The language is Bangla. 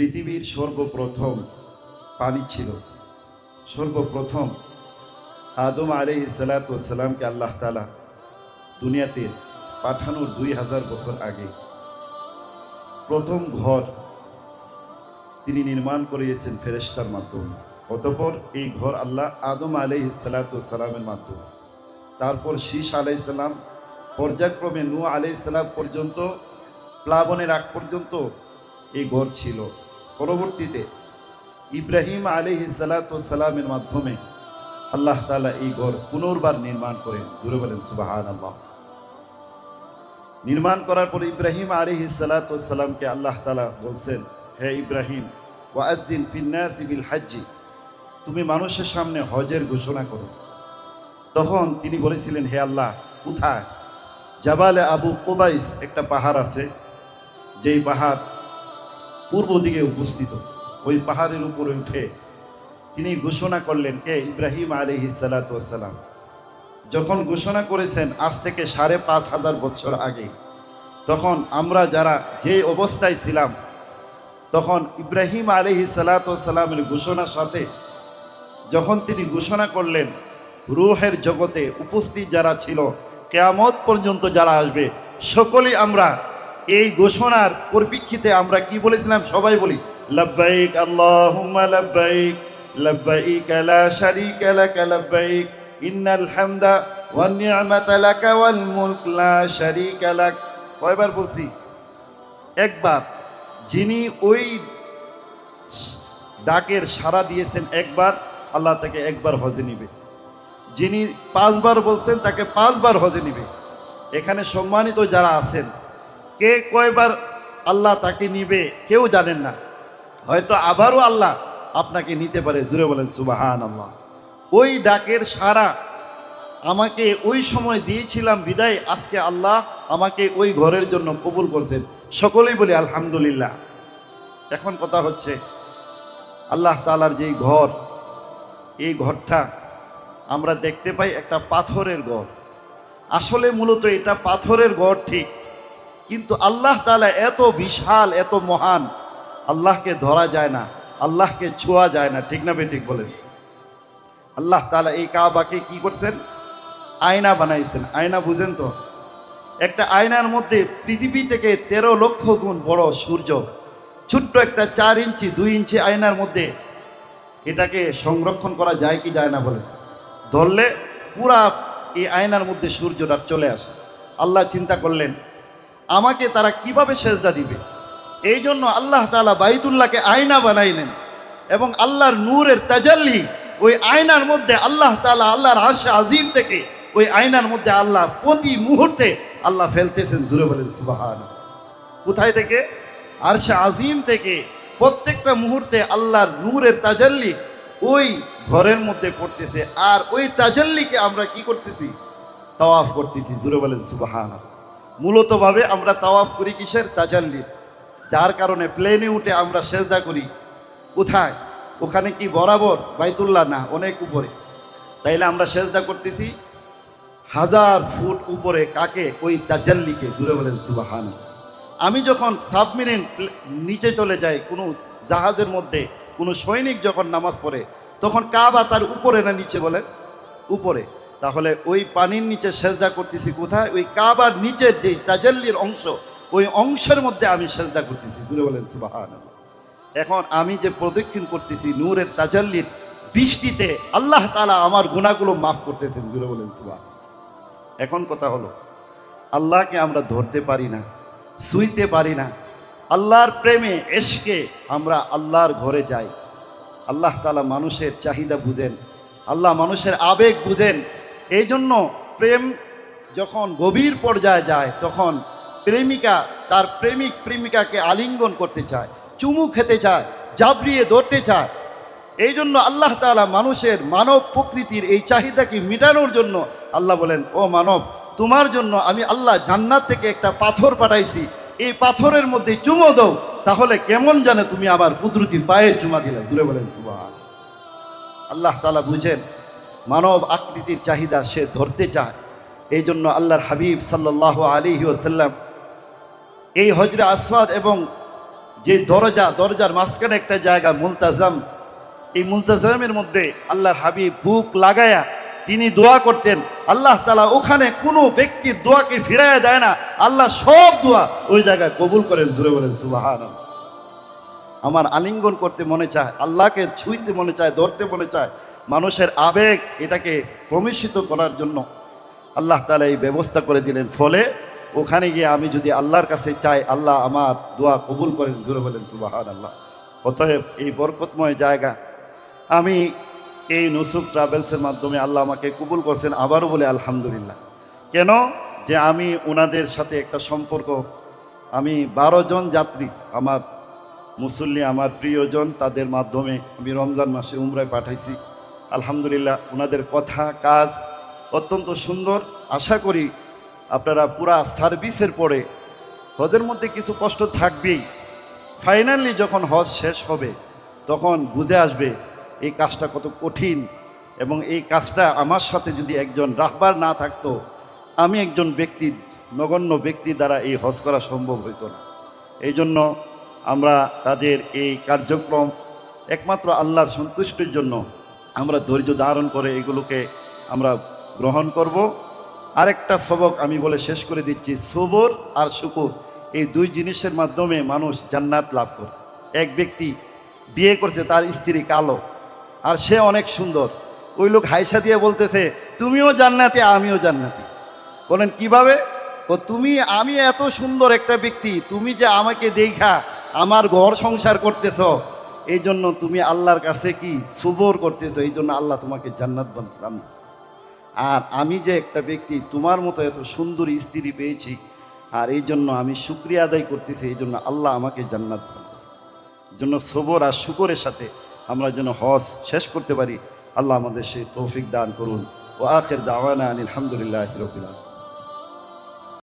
পৃথিবীর সর্বপ্রথম পানি ছিল। সর্বপ্রথম আদম আলাইহিস সালাতু ওয়াস সালামকে আল্লাহ তাআলা দুনিয়াতে পাঠানোর 2000 বছর আগে প্রথম ঘর তিনি নির্মাণ করিয়েছেন ফেরেশতার মাধ্যমে। অতঃপর এই ঘর আল্লাহ আদম আলাইহিস সালাতু ওয়াস সালামের মাধ্যমে, তারপর শীষ আলাইহিস সালাম, পর্যায়ক্রমে নূহ আলাইহিস সালাম পর্যন্ত, প্লাবনের আগ পর্যন্ত এই ঘর ছিল। পরবর্তীতে ইব্রাহিম আলাইহিস সালাতু ওয়াস সালামের মাধ্যমে আল্লাহ তাআলা এই ঘর পুনর্বার নির্মাণ করেন। জোরে বলেন সুবহানাল্লাহ। নির্মাণ করার পর ইব্রাহিম আলাইহিস সালাতু ওয়াস সালামকে আল্লাহ তাআলা বলছেন, হে ইব্রাহিম, ওয়াজ্জিন ফিন্নাসি বিল হজ্জি, তুমি মানুষের সামনে হজের ঘোষণা করো। তখন তিনি বলেছিলেন, হে আল্লাহ, কোথায়? জাবালে আবু কুবাইস, একটা পাহাড় আছে, যেই পাহাড় পূর্ব দিকে উপস্থিত। ওই পাহাড়ের উপরে উঠে তিনি ঘোষণা করলেন, কে? ইব্রাহিম আলাইহিস সালাতু ওয়াস সালাম। যখন ঘোষণা করেছেন আজ থেকে 5500 বছর আগে, তখন আমরা যারা যে অবস্থায় ছিলাম, তখন ইব্রাহিম আলাইহিস সালাতু ওয়াস সালামের ঘোষণার সাথে যখন তিনি ঘোষণা করলেন, রূহের জগতে উপস্থিত যারা ছিল, কিয়ামত পর্যন্ত যারা আসবে, সকলেই আমরা এই ঘোষণার পরিপ্রেক্ষিতে আমরা কি বলেছিলাম? সবাই বলি, লাব্বাইক আল্লাহুম্মা লাব্বাইক, লাব্বাইক লা শারীকা লাক লাব্বাইক, ইন্নাল হামদা ওয়ান নি'মাতা লাক ওয়াল মুলক লা শারীকা লাক। কয়বার বলছি? একবার। যিনি ওই ডাকের সাড়া দিয়েছেন একবার, আল্লাহ তাকে একবার হজে নিবে। যিনি 5 বার বলছেন তাকে 5 বার হজে নিবে। এখানে সম্মানিত যারা আছেন, কে কয়বার আল্লাহ তাকে নিবে কেউ জানেন না, হয়তো আবারও আল্লাহ আপনাকে নিতে পারে। জুড়ে বলেন সুবহানাল্লাহ। ওই ডাকের সাড়া আমাকে ওই সময় দিয়েছিলাম বিদায় আজকে আল্লাহ আমাকে ওই ঘরের জন্য কবুল করছেন। সকলেই বলি আলহামদুলিল্লাহ। এখন কথা হচ্ছে, আল্লাহ তাআলার যেই ঘর, এই ঘরটা আমরা দেখতে পাই একটা পাথরের ঘর। আসলে মূলত এটা পাথরের ঘর ঠিক, কিন্তু আল্লাহ তাআলা এত বিশাল, এত মহান, আল্লাহকে ধরা যায় না, আল্লাহকে ছোঁয়া যায় না। ঠিক না বেঠিক বলেন? আল্লাহ তাআলা এই কাবাকে কি করছেন? আয়না বানাইছেন। আয়না বুঝেন তো? একটা আয়নার মধ্যে পৃথিবী থেকে 13 লক্ষ গুণ বড় সূর্য, ছোট্ট একটা 4 ইঞ্চি 2 ইঞ্চি আয়নার মধ্যে এটাকে সংরক্ষণ করা যায় কি যায় না বলেন? ধরলে পুরা এই আয়নার মধ্যে সূর্যটা চলে আসে। আল্লাহ চিন্তা করলেন, আমাকে তারা কিভাবে সেজদা দিবে? এই জন্য আল্লাহ তাআলা বাইতুল্লাহকে আয়না বানাইলেন, এবং আল্লাহর নূরের তাজাল্লি ওই আয়নার মধ্যে আল্লাহ তাআলা আল্লাহর আরশে আজিম থেকে ওই আয়নার মধ্যে আল্লাহ প্রতি মুহূর্তে আল্লাহ ফেলতেছেন। জুড়ে বলেন সুবহানাল্লাহ। কোথায় থেকে? আরশে আজিম থেকে প্রত্যেকটা মুহূর্তে আল্লাহর নূরের তাজাল্লি ওই ঘরের মধ্যে পড়তেছে, আর ওই তাজাল্লিকে আমরা কি করতেছি? তাওয়াফ করতেছি। জুড়ে বলেন সুবহানাল্লাহ। মূলত ভাবে আমরা তাওয়াফ করি কিসের? তাজাল্লি। যার কারণে প্লেনে উঠে আমরা সেজদা করি কোথায়? ওখানে কি বরাবর বাইতুল্লাহ না, অনেক উপরে। তাইলে আমরা সেজদা করতেছি 1000 ফুট উপরে। কাকে? ওই তাজাল্লিকে। জুড়ে বলেন সুবহানাল্লাহ। আমি যখন সাবমেরিন নিচে চলে যাই, কোনো জাহাজের মধ্যে কোনো সৈনিক যখন নামাজ পড়ে, তখন কাবা তার উপরে না নিচে? বলেন উপরে। তাহলে ওই পানির নিচে সেজদা করতেছি কোথায়? ওই কাবার নিচের যেই তাজাল্লির অংশ, ওই অংশের মধ্যে আমি সেজদা করতেছি। জুড়ে বলেন সুবহানাল্লাহ। এখন আমি যে প্রদক্ষিণ করতেছি নূরের তাজাল্লির বৃষ্টিতে, আল্লাহ তাআলা আমার গুনাহগুলো মাফ করতেছেন। জুড়ে বলেন সুবহানাল্লাহ। এখন কথা হলো, আল্লাহকে আমরা ধরতে পারি না, ছুঁইতে পারি না। আল্লাহর প্রেমে, এশকে আমরা আল্লাহর ঘরে যাই। আল্লাহ তাআলা মানুষের চাহিদা বুঝেন, আল্লাহ মানুষের আবেগ বুঝেন। এই জন্য প্রেম যখন গভীর পর্যায়ে যায়, তখন প্রেমিকা তার প্রেমিক প্রেমিকাকে আলিঙ্গন করতে চায়, চুমু খেতে চায়, জাবরিয়ে ধরতে চায়। এই জন্য আল্লাহ তাআলা মানুষের মানব প্রকৃতির এই চাহিদাকে মেটানোর জন্য আল্লাহ বলেন, ও মানব, তোমার জন্য আমি আল্লাহ জান্নাত থেকে একটা পাথর পাঠাইছি, এই পাথরের মধ্যে চুমো দাও, তাহলে কেমন জানে তুমি আমার কুদরতি পায়ের চুমা দিলে। জুড়ে বলেন সুবহান। আল্লাহ তাআলা বুঝেন মানব আকৃতির চাহিদা, সে ধরতে চায়। এই জন্য আল্লাহর হাবিব সাল্লাল্লাহু আলাইহি ওয়াসাল্লাম এই হজরে আসওয়াদ এবং যে দরজার মাঝখানে একটা জায়গা মুলতাজাম, এই মুলতাজামের মধ্যে আল্লাহর হাবিব বুক লাগায়া তিনি দোয়া করতেন। আল্লাহ তাআলা ওখানে কোনো ব্যক্তির দোয়াকে ফিরাইয়া দেয় না, আল্লাহ সব দোয়া ওই জায়গায় কবুল করেন। জোরে বলেন সুবহানাল্লাহ। আমার আলিঙ্গন করতে মনে চায়, আল্লাহকে ছুঁইতে মনে চায়, ধরতে মনে চায়। মানুষের আবেগ এটাকে প্রমিশিত করার জন্য আল্লাহ তাআলা এই ব্যবস্থা করে দিলেন। ফলে ওখানে গিয়ে আমি যদি আল্লাহর কাছে চাই, আল্লাহ আমার দোয়া কবুল করেন। জোরে বলেন সুবহানাল্লাহ। অতএব এই বরকতময় জায়গা আমি এই নুসুক ট্রাভেলসের মাধ্যমে আল্লাহ আমাকে কবুল করছেন। আবারও বলে আলহামদুলিল্লাহ। কেন? যে আমি ওনাদের সাথে একটা সম্পর্ক, আমি 12 জন যাত্রী, আমার মুসল্লি, আমার প্রিয়জন, তাদের মাধ্যমে আমি রমজান মাসে উমরায় পাঠাইছি। আলহামদুলিল্লাহ, ওনাদের কথা কাজ অত্যন্ত সুন্দর। আশা করি আপনারা পুরা সার্ভিসের পরে, হজের মধ্যে কিছু কষ্ট থাকবেই, ফাইনালি যখন হজ শেষ হবে তখন বুঝে আসবে এই কাজটা কত কঠিন। এবং এই কাজটা আমার সাথে যদি একজন রাহবার না থাকতো, আমি একজন ব্যক্তি, নগণ্য ব্যক্তি দ্বারা এই হজ করা সম্ভব হইতো না। এই জন্য আমরা তাদের এই কার্যক্রম একমাত্র আল্লাহর সন্তুষ্টির জন্য আমরা ধৈর্য ধারণ করে এগুলোকে আমরা গ্রহণ করব। আরেকটা সবক আমি বলে শেষ করে দিচ্ছি, সবর আর শুকর, এই দুই জিনিসের মাধ্যমে মানুষ জান্নাত লাভ করে। এক ব্যক্তি বিয়ে করছে, তার স্ত্রী কালো আর সে অনেক সুন্দর। ওই লোক হাইসা দিয়ে বলতেছে, তুমিও জান্নাতি আমিও জান্নাতি। বলেন কিভাবে? আমি এত সুন্দর একটা ব্যক্তি, তুমি যে আমাকে দেখা আমার ঘর সংসার করতেছ, এই জন্য তুমি আল্লাহর কাছে কি সবর করতেছ, এই জন্য আল্লাহ তোমাকে জান্নাত দান। আর আমি যে একটা ব্যক্তি তোমার মতো এত সুন্দর স্ত্রী পেয়েছি, আর এই জন্য আমি শুকরিয়া আদায় করতেছি, এই জন্য আল্লাহ আমাকে জান্নাত দান। এই জন্য সবর আর শুকরের সাথে আমরা যেন হজ শেষ করতে পারি, আল্লাহ আমাদের সেই তৌফিক দান করুন। ও আখির দাওয়ানা আলহামদুলিল্লাহি রাব্বিল আলামিন।